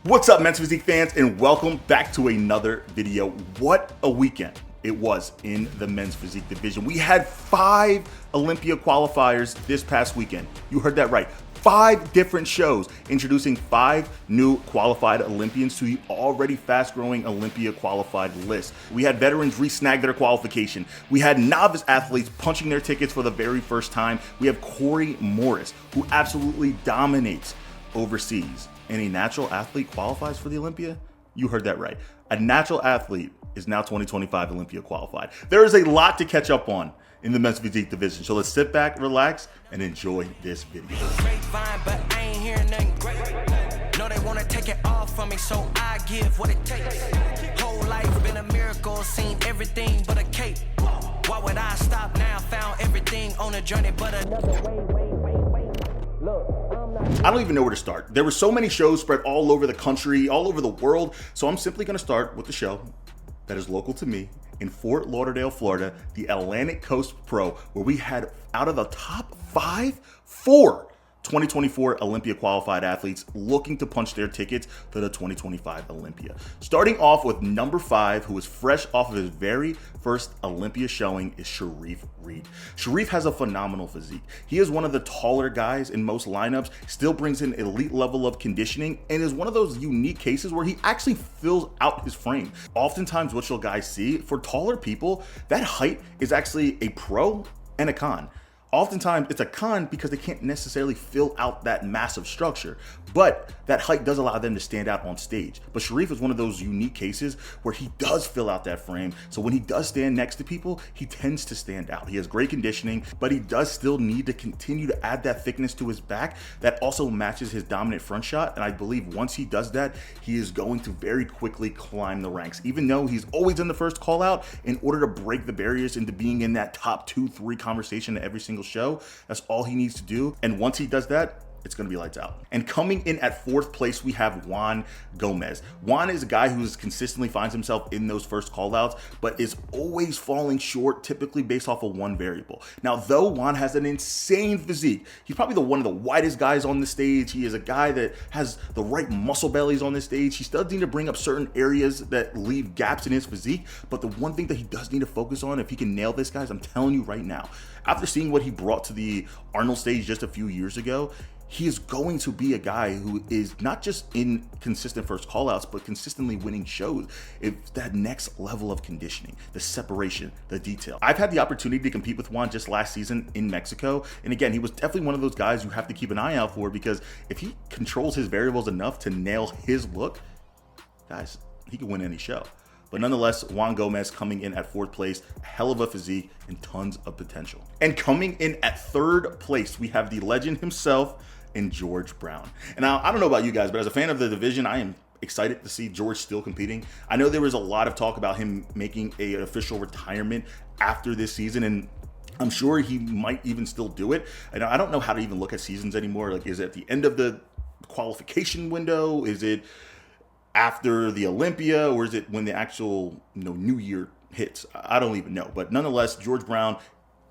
What's up, Men's Physique fans, and welcome back to another video. What a weekend it was in the Men's Physique division. We had 5 Olympia qualifiers this past weekend. You heard that right. 5 different shows introducing 5 new qualified Olympians to the already fast-growing Olympia qualified list. We had veterans re-snag their qualification. We had novice athletes punching their tickets for the very first time. We have Corey Morris, who absolutely dominates overseas. And a natural athlete qualifies for the Olympia? You heard that right. A natural athlete is now 2025 Olympia qualified. There is a lot to catch up on in the Men's Physique division. So let's sit back, relax, and enjoy this video. Grapevine, but I ain't hearing nothing great. No, they wanna take it all from me, so I give what it takes. Whole life been a miracle, seen everything but a cape. Why would I stop now? Found everything on a journey, but another way. Look. I don't even know where to start. There were so many shows spread all over the country, all over the world. So I'm simply going to start with the show that is local to me in Fort Lauderdale, Florida, the Atlantic Coast Pro, where we had out of the top 5, 4 2024 Olympia qualified athletes looking to punch their tickets to the 2025 Olympia. Starting off with number 5, who is fresh off of his very first Olympia showing, is Sharif Reed. Sharif has a phenomenal physique. He is one of the taller guys in most lineups, still brings in elite level of conditioning, and is one of those unique cases where he actually fills out his frame. Oftentimes what you'll guys see, for taller people, that height is actually a pro and a con. Oftentimes it's a con because they can't necessarily fill out that massive structure, but that height does allow them to stand out on stage. But Sharif is one of those unique cases where he does fill out that frame. So when he does stand next to people, he tends to stand out. He has great conditioning, but he does still need to continue to add that thickness to his back that also matches his dominant front shot. And I believe once he does that, he is going to very quickly climb the ranks. Even though he's always in the first call out, in order to break the barriers into being in that top 2-3 conversation every single show, that's all he needs to do. And once he does that, it's going to be lights out. And coming in at 4th place, we have Juan Gomez. Juan is a guy who consistently finds himself in those first callouts, but is always falling short, typically based off of one variable. Now, though Juan has an insane physique, he's probably one of the widest guys on the stage. He is a guy that has the right muscle bellies on the stage. He does need to bring up certain areas that leave gaps in his physique, but the one thing that he does need to focus on, if he can nail this, guys, I'm telling you right now, after seeing what he brought to the Arnold stage just a few years ago, he is going to be a guy who is not just in consistent first callouts, but consistently winning shows. It's that next level of conditioning, the separation, the detail. I've had the opportunity to compete with Juan just last season in Mexico. And again, he was definitely one of those guys you have to keep an eye out for, because if he controls his variables enough to nail his look, guys, he can win any show. But nonetheless, Juan Gomez coming in at 4th place, a hell of a physique and tons of potential. And coming in at 3rd place, we have the legend himself in George Brown. And now, I don't know about you guys, but as a fan of the division, I am excited to see George still competing. I know there was a lot of talk about him making an official retirement after this season, and I'm sure he might even still do it. And I don't know how to even look at seasons anymore. Like, is it at the end of the qualification window? Is it after the Olympia, or is it when the actual new year hits? I don't even know. But nonetheless, George Brown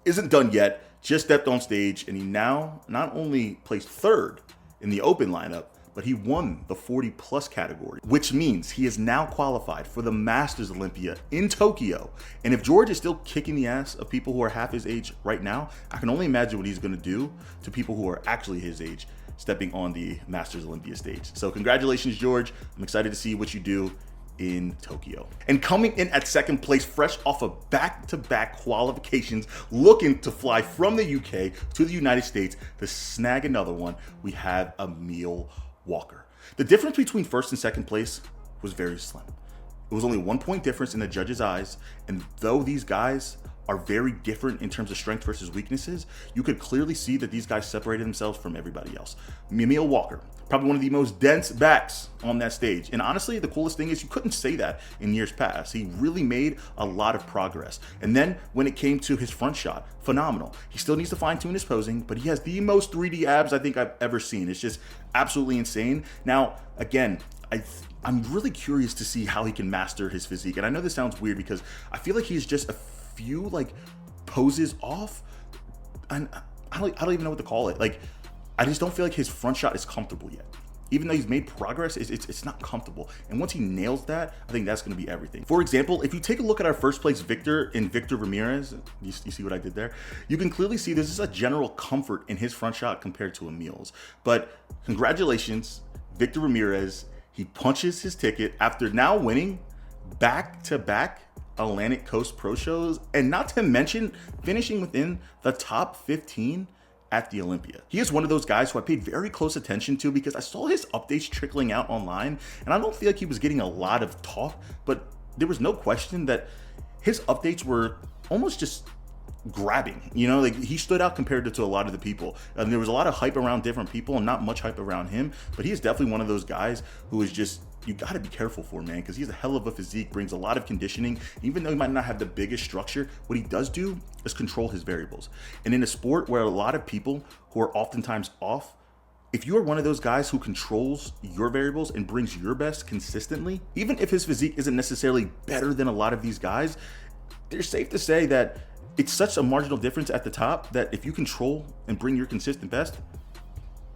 isn't done yet, just stepped on stage, and he now not only placed 3rd in the open lineup, but he won the 40+ category, which means he is now qualified for the Masters Olympia in Tokyo. And if George is still kicking the ass of people who are half his age right now, I can only imagine what he's gonna do to people who are actually his age, stepping on the Masters Olympia stage. So congratulations, George. I'm excited to see what you do in Tokyo. And coming in at 2nd place, fresh off of back-to-back qualifications, looking to fly from the UK to the United States to snag another one, we have Emil Walker. The difference between 1st and 2nd place was very slim. It was only 1 point difference in the judges' eyes, and though these guys are very different in terms of strength versus weaknesses, you could clearly see that these guys separated themselves from everybody else. Emil Walker, probably one of the most dense backs on that stage. And honestly, the coolest thing is you couldn't say that in years past. He really made a lot of progress. And then when it came to his front shot, phenomenal. He still needs to fine tune his posing, but he has the most 3D abs I think I've ever seen. It's just absolutely insane. Now, again, I'm really curious to see how he can master his physique. And I know this sounds weird because I feel like he's just a few poses off, and I don't even know what to call it. I just don't feel like his front shot is comfortable yet. even though he's made progress, it's not comfortable. And once he nails that, I think that's going to be everything. For example, if you take a look at our first place Victor in Victor Ramirez, you see what I did there? You can clearly see this is a general comfort in his front shot compared to Emil's. But congratulations, Victor Ramirez. He punches his ticket after now winning back-to-back Atlantic Coast Pro shows, and not to mention finishing within the top 15 at the Olympia. He is one of those guys who I paid very close attention to because I saw his updates trickling out online, and I don't feel like he was getting a lot of talk, but there was no question that his updates were almost just grabbing, you know, like he stood out compared to a lot of the people. And there was a lot of hype around different people and not much hype around him, but he is definitely one of those guys who is just, you got to be careful for, man, because he's a hell of a physique, brings a lot of conditioning. Even though he might not have the biggest structure, what he does do is control his variables. And in a sport where a lot of people who are oftentimes off, if you are one of those guys who controls your variables and brings your best consistently, even if his physique isn't necessarily better than a lot of these guys, it's safe to say that it's such a marginal difference at the top that if you control and bring your consistent best,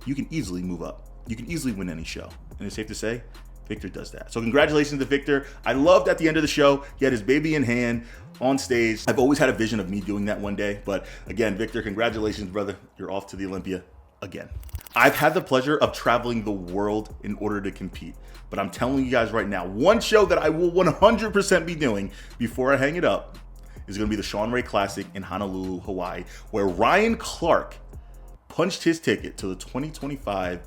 you can easily move up. You can easily win any show. And it's safe to say, Victor does that. So congratulations to Victor. I loved at the end of the show, he had his baby in hand on stage. I've always had a vision of me doing that one day. But again, Victor, congratulations, brother. You're off to the Olympia again. I've had the pleasure of traveling the world in order to compete. But I'm telling you guys right now, one show that I will 100% be doing before I hang it up is going to be the Sean Ray Classic in Honolulu, Hawaii, where Ryan Clark punched his ticket to the 2025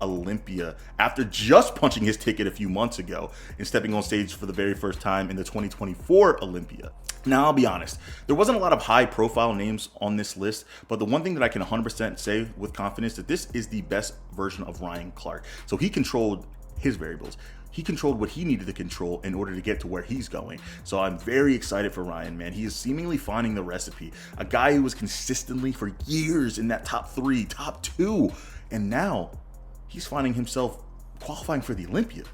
Olympia after just punching his ticket a few months ago and stepping on stage for the very first time in the 2024 Olympia. Now, I'll be honest, there wasn't a lot of high profile names on this list, but the one thing that I can 100% say with confidence that this is the best version of Ryan Clark. So he controlled his variables. He controlled what he needed to control in order to get to where he's going. So I'm very excited for Ryan, man. He is seemingly finding the recipe. A guy who was consistently for years in that top 3, top 2, and now he's finding himself qualifying for the Olympia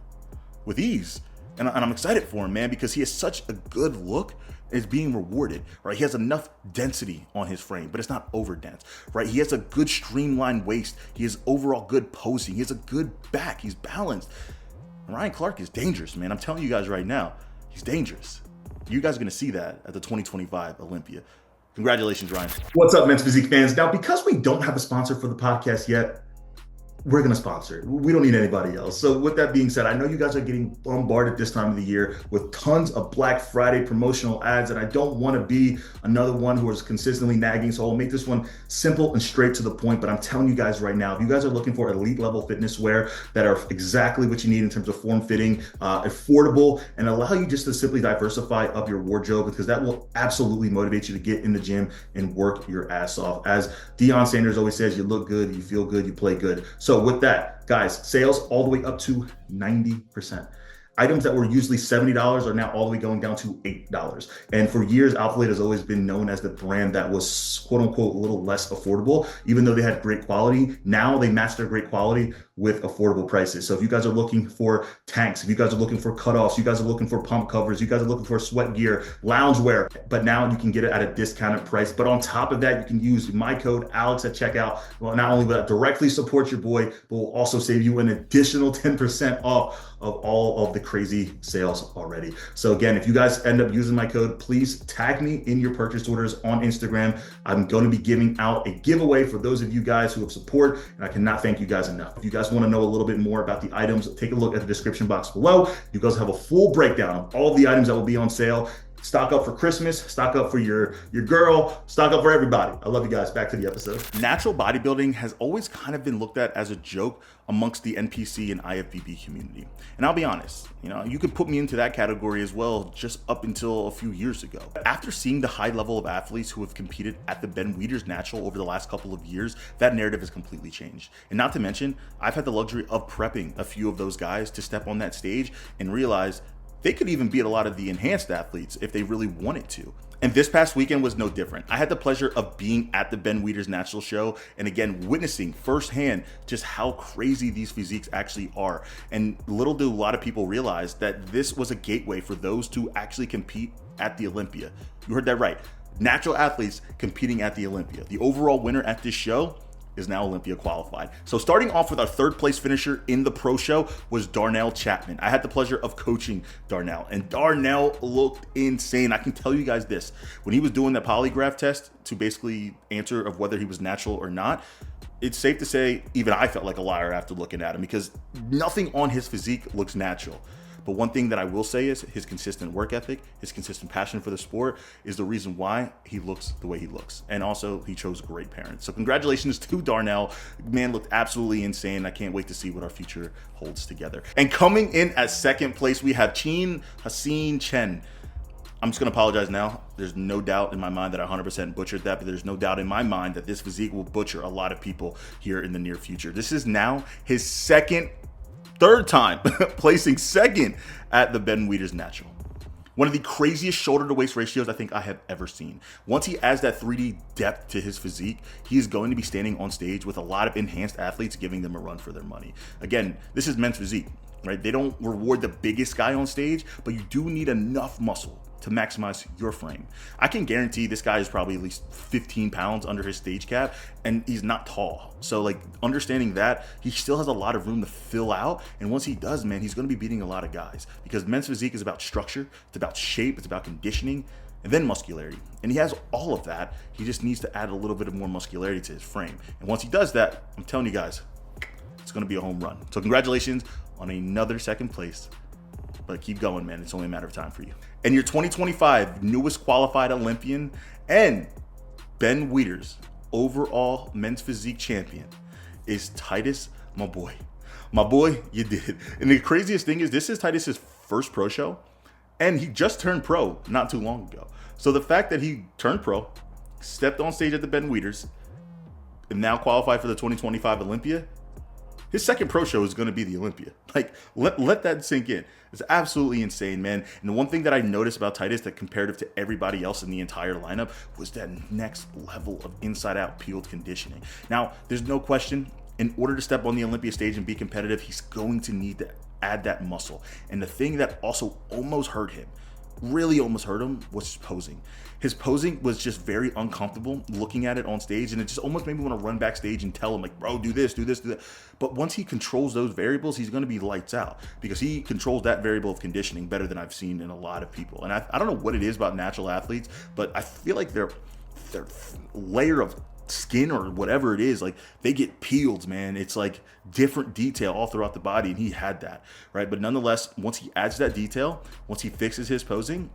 with ease. And I'm excited for him, man, because he has such a good look and is being rewarded, right? He has enough density on his frame, but it's not over dense, right? He has a good streamlined waist. He has overall good posing. He has a good back. He's balanced. Ryan Clark is dangerous, man. I'm telling you guys right now, he's dangerous. You guys are going to see that at the 2025 Olympia. Congratulations, Ryan. What's up, Men's Physique fans? Now, because we don't have a sponsor for the podcast yet, we're going to sponsor it. We don't need anybody else. So with that being said, I know you guys are getting bombarded this time of the year with tons of Black Friday promotional ads, and I don't want to be another one who is consistently nagging. So I'll make this one simple and straight to the point. But I'm telling you guys right now, if you guys are looking for elite level fitness wear that are exactly what you need in terms of form fitting, affordable, and allow you just to simply diversify up your wardrobe, because that will absolutely motivate you to get in the gym and work your ass off. As Deion Sanders always says, you look good, you feel good, you play good. So with that, guys, sales all the way up to 90%. Items that were usually $70 are now all the way going down to $8. And for years, Alphet has always been known as the brand that was quote unquote a little less affordable, even though they had great quality. Now they match their great quality with affordable prices. So if you guys are looking for tanks, if you guys are looking for cutoffs, you guys are looking for pump covers, you guys are looking for sweat gear, loungewear, but now you can get it at a discounted price. But on top of that, you can use my code Alex at checkout. Well, not only will that directly support your boy, but will also save you an additional 10% off of all of the crazy sales already. So again, if you guys end up using my code, please tag me in your purchase orders on Instagram. I'm going to be giving out a giveaway for those of you guys who have support, and I cannot thank you guys enough. If you guys want to know a little bit more about the items, take a look at the description box below. You guys have a full breakdown of all the items that will be on sale. Stock up for Christmas, stock up for your girl, stock up for everybody. I love you guys. Back to the episode. Natural bodybuilding has always kind of been looked at as a joke amongst the NPC and IFBB community. And I'll be honest, you could put me into that category as well, just up until a few years ago. After seeing the high level of athletes who have competed at the Ben Weider's Natural over the last couple of years, that narrative has completely changed. And not to mention, I've had the luxury of prepping a few of those guys to step on that stage and realize they could even beat a lot of the enhanced athletes if they really wanted to. And this past weekend was no different. I had the pleasure of being at the Ben Weider's Natural show and again, witnessing firsthand just how crazy these physiques actually are. And little do a lot of people realize that this was a gateway for those to actually compete at the Olympia. You heard that right. Natural athletes competing at the Olympia. The overall winner at this show is now Olympia qualified. So starting off with our third place finisher in the pro show was Darnell Chapman. I had the pleasure of coaching Darnell, and Darnell looked insane. I can tell you guys this, when he was doing that polygraph test to basically answer of whether he was natural or not, it's safe to say even I felt like a liar after looking at him, because nothing on his physique looks natural. But one thing that I will say is his consistent work ethic, his consistent passion for the sport is the reason why he looks the way he looks. And also, he chose great parents. So congratulations to Darnell. Man looked absolutely insane. I can't wait to see what our future holds together. And coming in at second place, we have Chin Haseen Chen. I'm just going to apologize now. There's no doubt in my mind that I 100% butchered that, but there's no doubt in my mind that this physique will butcher a lot of people here in the near future. This is now his third time placing second at the Ben Wieters Natural. One of the craziest shoulder to waist ratios I think I have ever seen. Once he adds that 3D depth to his physique, he is going to be standing on stage with a lot of enhanced athletes, giving them a run for their money. Again, this is men's physique, right? They don't reward the biggest guy on stage, but you do need enough muscle to maximize your frame. I can guarantee this guy is probably at least 15 pounds under his stage cap, and he's not tall. So like, understanding that, he still has a lot of room to fill out. And once he does, man, he's gonna be beating a lot of guys, because men's physique is about structure, it's about shape, it's about conditioning, and then muscularity. And he has all of that. He just needs to add a little bit of more muscularity to his frame. And once he does that, I'm telling you guys, it's gonna be a home run. So congratulations on another second place. But keep going, man. It's only a matter of time for you. And your 2025 newest qualified Olympian and Ben Wieters overall men's physique champion is Titus, my boy. My boy, you did. And the craziest thing is, this is Titus's first pro show, and he just turned pro not too long ago. So the fact that he turned pro, stepped on stage at the Ben Wieters, and now qualified for the 2025 Olympia, his second pro show is going to be the Olympia. Like, let that sink in. It's absolutely insane, man. And the one thing that I noticed about Titus that comparative to everybody else in the entire lineup was that next level of inside-out peeled conditioning. Now, there's no question, in order to step on the Olympia stage and be competitive, he's going to need to add that muscle. And the thing that also almost hurt him, really almost hurt him, was his posing. His posing was just very uncomfortable looking at it on stage, and it just almost made me want to run backstage and tell him, like, bro, do this, do this, do that. But once he controls those variables, he's going to be lights out, because he controls that variable of conditioning better than I've seen in a lot of people. And I don't know what it is about natural athletes, but I feel like their layer of skin or whatever it is, like, they get peeled, man. It's like different detail all throughout the body, and he had that, right? But nonetheless, once he adds that detail, once he fixes his posing,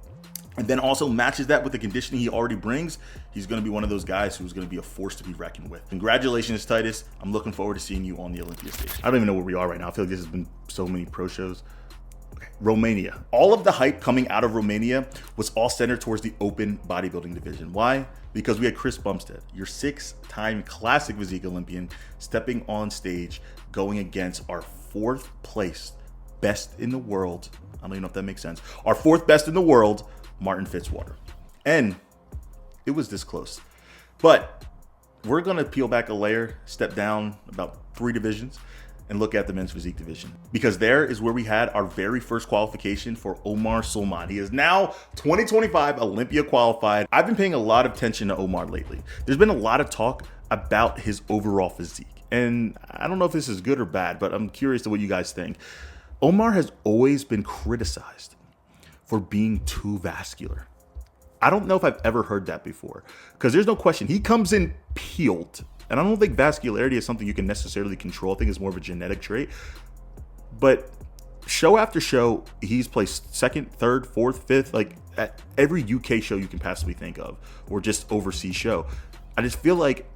and then also matches that with the conditioning he already brings, he's going to be one of those guys who's going to be a force to be reckoned with. Congratulations, Titus. I'm looking forward to seeing you on the Olympia stage. I don't even know where we are right now. I feel like this has been so many pro shows. Okay. Romania. All of the hype coming out of Romania was all centered towards the open bodybuilding division. Why? Because we had Chris Bumstead, your 6-time classic physique Olympian, stepping on stage, going against our 4th place best in the world. I don't even know if that makes sense. Our 4th best in the world, Martin Fitzwater. And it was this close. But we're going to peel back a layer, step down about 3 divisions, and look at the men's physique division. Because there is where we had our very first qualification for Omar Sulman. He is now 2025 Olympia qualified. I've been paying a lot of attention to Omar lately. There's been a lot of talk about his overall physique. And I don't know if this is good or bad, but I'm curious to what you guys think. Omar has always been criticized for being too vascular. I don't know if I've ever heard that before, because there's no question, he comes in peeled. And I don't think vascularity is something you can necessarily control. I think it's more of a genetic trait. But show after show, he's placed 2nd, 3rd, 4th, 5th, like at every UK show you can possibly think of, or just overseas show. I just feel like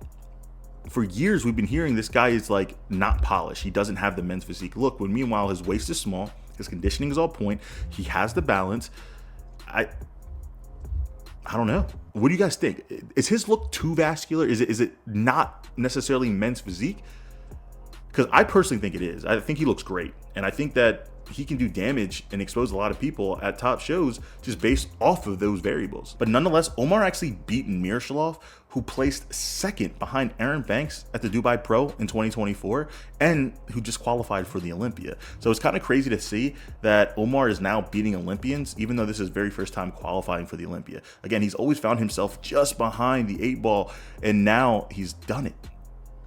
for years we've been hearing this guy is like not polished. He doesn't have the men's physique look, when meanwhile his waist is small, his conditioning is all point, he has the balance. I don't know. What do you guys think? Is his look too vascular? Is it not necessarily men's physique? Because I personally think it is. I think he looks great, and I think that he can do damage and expose a lot of people at top shows just based off of those variables. But nonetheless, Omar actually beat Miroslav, who placed 2nd behind Aaron Banks at the Dubai Pro in 2024, and who just qualified for the Olympia. So it's kind of crazy to see that Omar is now beating Olympians, even though this is his very first time qualifying for the Olympia. Again, he's always found himself just behind the 8 ball, and now he's done it.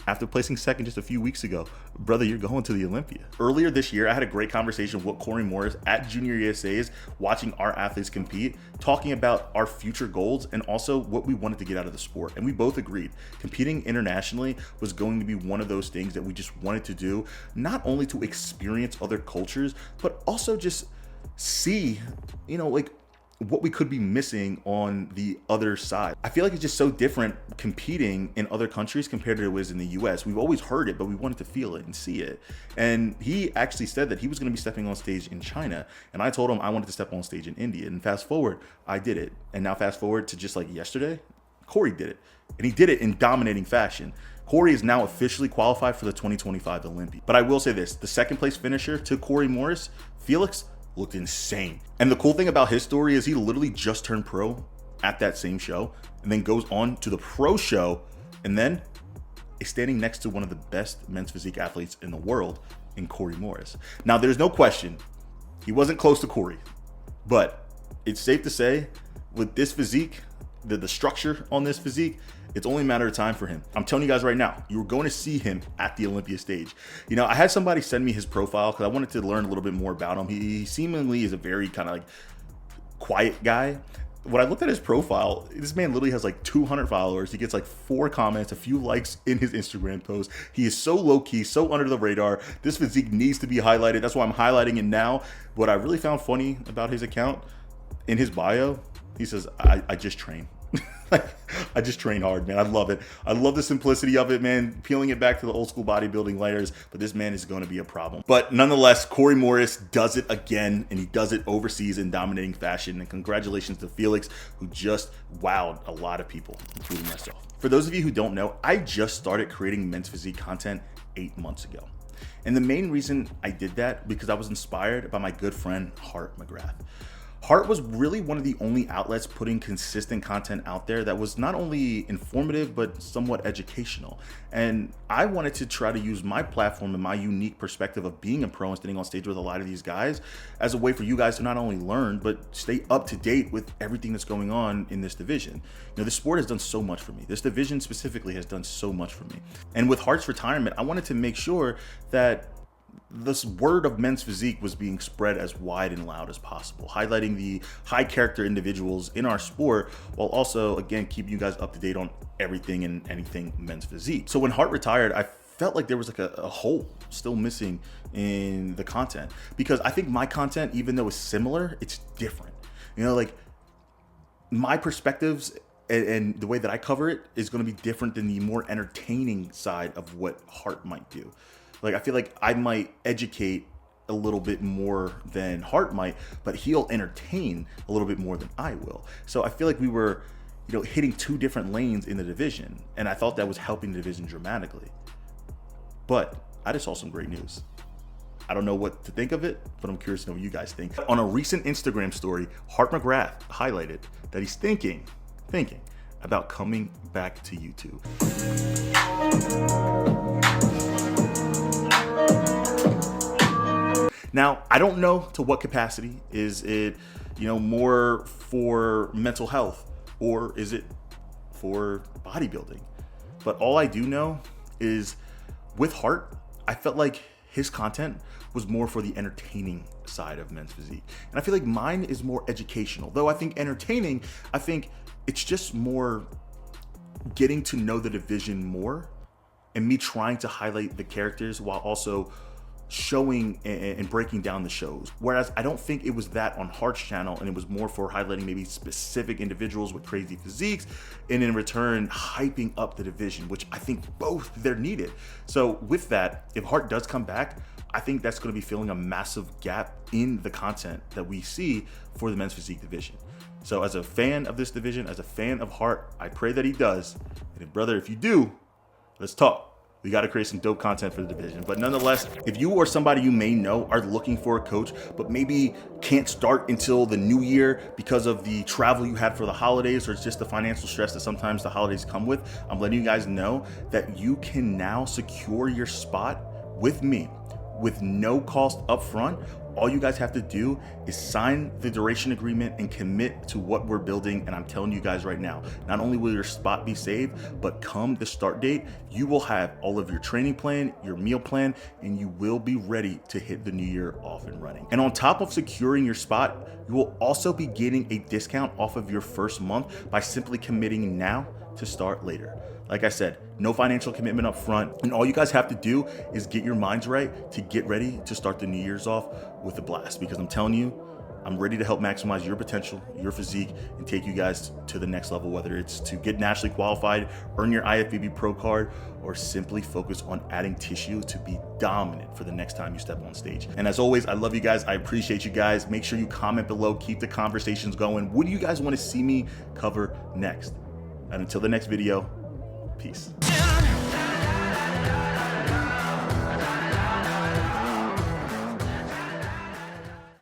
after placing second just a few weeks ago. Brother, you're going to the Olympia. Earlier this year, I had a great conversation with Corey Morris at Junior ESAs, watching our athletes compete, talking about our future goals and also what we wanted to get out of the sport. And we both agreed competing internationally was going to be one of those things that we just wanted to do, not only to experience other cultures, but also just see, like what we could be missing on the other side. I feel like it's just so different competing in other countries compared to it was in the US. We've always heard it, but we wanted to feel it and see it. And he actually said that he was going to be stepping on stage in China. And I told him I wanted to step on stage in India. And fast forward, I did it. And now fast forward to just like yesterday, Corey did it. And he did it in dominating fashion. Corey is now officially qualified for the 2025 Olympia. But I will say this, the second place finisher to Corey Morris, Felix, looked insane. And the cool thing about his story is he literally just turned pro at that same show and then goes on to the pro show and then is standing next to one of the best men's physique athletes in the world in Corey Morris. Now, there's no question he wasn't close to Corey, but it's safe to say with this physique, the structure on this physique, it's only a matter of time for him. I'm telling you guys right now, you're going to see him at the Olympia stage. I had somebody send me his profile because I wanted to learn a little bit more about him. He seemingly is a very kind of like quiet guy. When I looked at his profile, this man literally has like 200 followers. He gets like 4 comments, a few likes in his Instagram post. He is so low key, so under the radar. This physique needs to be highlighted. That's why I'm highlighting it now. What I really found funny about his account, in his bio, he says, I just train. I just train hard, man. I love it. I love the simplicity of it, man. Peeling it back to the old school bodybuilding layers, but this man is going to be a problem. But nonetheless, Corey Morris does it again, and he does it overseas in dominating fashion. And congratulations to Felix, who just wowed a lot of people, including myself. For those of you who don't know, I just started creating men's physique content 8 months ago. And the main reason I did that because I was inspired by my good friend, Hart McGrath. Hart was really one of the only outlets putting consistent content out there that was not only informative, but somewhat educational. And I wanted to try to use my platform and my unique perspective of being a pro and standing on stage with a lot of these guys as a way for you guys to not only learn, but stay up to date with everything that's going on in this division. The sport has done so much for me. This division specifically has done so much for me. And with Hart's retirement, I wanted to make sure that this word of men's physique was being spread as wide and loud as possible, highlighting the high character individuals in our sport while also, again, keeping you guys up to date on everything and anything men's physique. So when Hart retired, I felt like there was like a hole still missing in the content, because I think my content, even though it's similar, it's different. Like my perspectives and the way that I cover it is going to be different than the more entertaining side of what Hart might do. Like, I feel like I might educate a little bit more than Hart might, but he'll entertain a little bit more than I will. So I feel like we were, hitting 2 different lanes in the division, and I thought that was helping the division dramatically. But I just saw some great news. I don't know what to think of it, but I'm curious to know what you guys think. On a recent Instagram story, Hart McGrath highlighted that he's thinking about coming back to YouTube. Now, I don't know to what capacity. Is it, more for mental health, or is it for bodybuilding? But all I do know is with Hart, I felt like his content was more for the entertaining side of men's physique. And I feel like mine is more educational. Though I think entertaining, I think it's just more getting to know the division more and me trying to highlight the characters while also showing and breaking down the shows. Whereas I don't think it was that on Hart's channel, and it was more for highlighting maybe specific individuals with crazy physiques, and in return hyping up the division, which I think both they're needed. So with that, if Hart does come back, I think that's going to be filling a massive gap in the content that we see for the men's physique division. So as a fan of this division, as a fan of Hart, I pray that he does. And brother, if you do, let's talk. We got to create some dope content for the division. But nonetheless, if you or somebody you may know are looking for a coach, but maybe can't start until the new year because of the travel you had for the holidays, or it's just the financial stress that sometimes the holidays come with, I'm letting you guys know that you can now secure your spot with me with no cost upfront, All you guys have to do is sign the duration agreement and commit to what we're building. And I'm telling you guys right now, not only will your spot be saved, but come the start date, you will have all of your training plan, your meal plan, and you will be ready to hit the new year off and running. And on top of securing your spot, you will also be getting a discount off of your first month by simply committing now to start later. Like I said, no financial commitment up front, and all you guys have to do is get your minds right to get ready to start the new year's off with a blast, because I'm telling you, I'm ready to help maximize your potential, your physique, and take you guys to the next level, whether it's to get nationally qualified, earn your IFBB Pro card, or simply focus on adding tissue to be dominant for the next time you step on stage. And as always, I love you guys. I appreciate you guys. Make sure you comment below, keep the conversations going. What do you guys want to see me cover next? And until the next video, peace.